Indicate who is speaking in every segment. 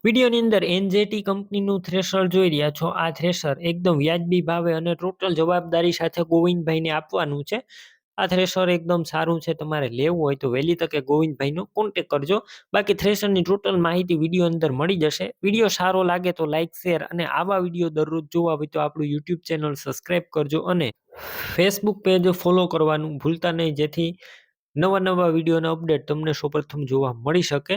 Speaker 1: વિડીયોની અંદર એનજેટી કંપનીનું થ્રેશર જોઈ રહ્યા છો। આ થ્રેશર એકદમ વ્યાજબી ભાવે અને ટોટલ જવાબદારી સાથે ગોવિંદભાઈને આપવાનું છે। આ થ્રેશર એકદમ સારું છે, તમારે લેવું હોય તો વહેલી તકે ગોવિંદભાઈનો કોન્ટેક કરજો। બાકી થ્રેશરની ટોટલ માહિતી વિડીયો અંદર મળી જશે। વિડીયો સારો લાગે તો લાઇક, શેર અને આવા વિડીયો દરરોજ જોવા હોય તો આપણું યુટ્યુબ ચેનલ સબસ્ક્રાઈબ કરજો અને ફેસબુક પેજ ફોલો કરવાનું ભૂલતા નહીં, જેથી નવા વિડીયોના અપડેટ તમને સૌપ્રથમ જોવા મળી શકે।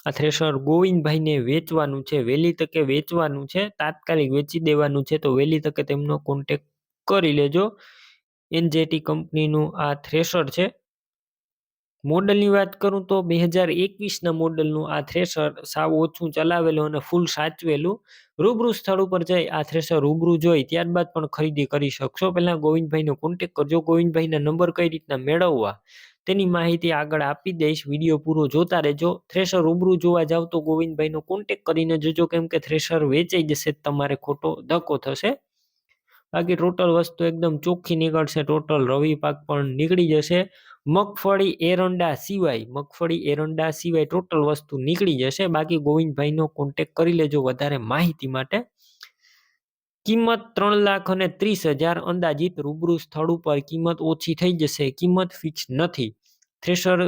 Speaker 1: આ થ્રેશર ગોવિંદભાઈને વેચવાનું છે, વહેલી તકે વેચવાનું છે, તાત્કાલિક વેચી દેવાનું છે, તો વહેલી તકે તેમનો કોન્ટેક કરી લેજો। એનજેટી કંપનીનું આ થ્રેશર છે। મોડલની વાત કરું તો 2021ના મોડલનું આ થ્રેશર સાવ ઓછું ચલાવેલું અને ફૂલ સાચવેલું। રૂબરૂ સ્થળ ઉપર જઈ આ થ્રેશર રૂબરૂ જોઈ ત્યારબાદ પણ ખરીદી કરી શકશો। પહેલા ગોવિંદભાઈનો કોન્ટેક કરજો। ગોવિંદભાઈના નંબર કઈ રીતના મેળવવા તેની માહિતી આગળ આપી દઈશ, વિડીયો પૂરો જોતા રહેજો। થ્રેશર રૂબરૂ જોવા જાવ તો ગોવિંદભાઈનો કોન્ટેક કરીને જજો, કેમ કે થ્રેશર વેચાઈ જશે, તમારે ખોટો ધક્કો થશે। બાકી ટોટલ વસ્તુ એકદમ ચોખ્ખી નીકળશે, ટોટલ રવિ પાક પણ નીકળી જશે। મગફળી એરંડા સિવાય ટોટલ વસ્તુ નીકળી જશે। બાકી ગોવિંદભાઈનો કોન્ટેક કરી લેજો વધારે માહિતી માટે। કિંમત 3,30,000 અંદાજિત। રૂબરૂ સ્થળ ઉપર કિંમત ઓછી થઈ જશે, કિંમત ફિક્સ નથી। થ્રેશર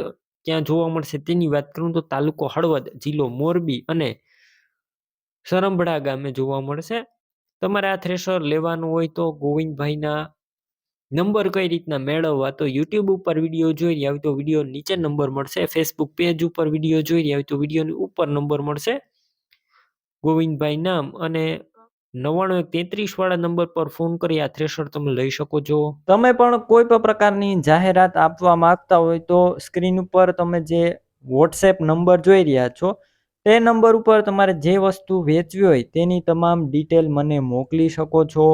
Speaker 1: ક્યાં જોવા મળશે તેની વાત કરું તો તાલુકો હળવદ, જિલ્લો મોરબી અને સરંભડા ગામે જોવા મળશે। તમારે આ થ્રેશર લેવાનું હોય તો ગોવિંદભાઈના નંબર કઈ રીતના મેળવવા, તો યુટ્યુબ ઉપર વિડીયો જોઈ રહ્યા હોય તો વિડીયો નીચે નંબર મળશે। ફેસબુક પેજ ઉપર વિડીયો જોઈ રહ્યા હોય તો વિડીયોની ઉપર નંબર મળશે। ગોવિંદભાઈ નામ અને 9933 વાળા નંબર પર ફોન કરી આ થ્રેશર તમે લઈ શકો છો।
Speaker 2: તમે પણ કોઈ પણ પ્રકારની જાહેરાત આપવા માંગતા હોય તો સ્ક્રીન ઉપર તમે જે વોટ્સએપ નંબર જોઈ રહ્યા છો તે નંબર ઉપર તમારે જે વસ્તુ વેચવી હોય તેની તમામ ડિટેલ મને મોકલી શકો છો।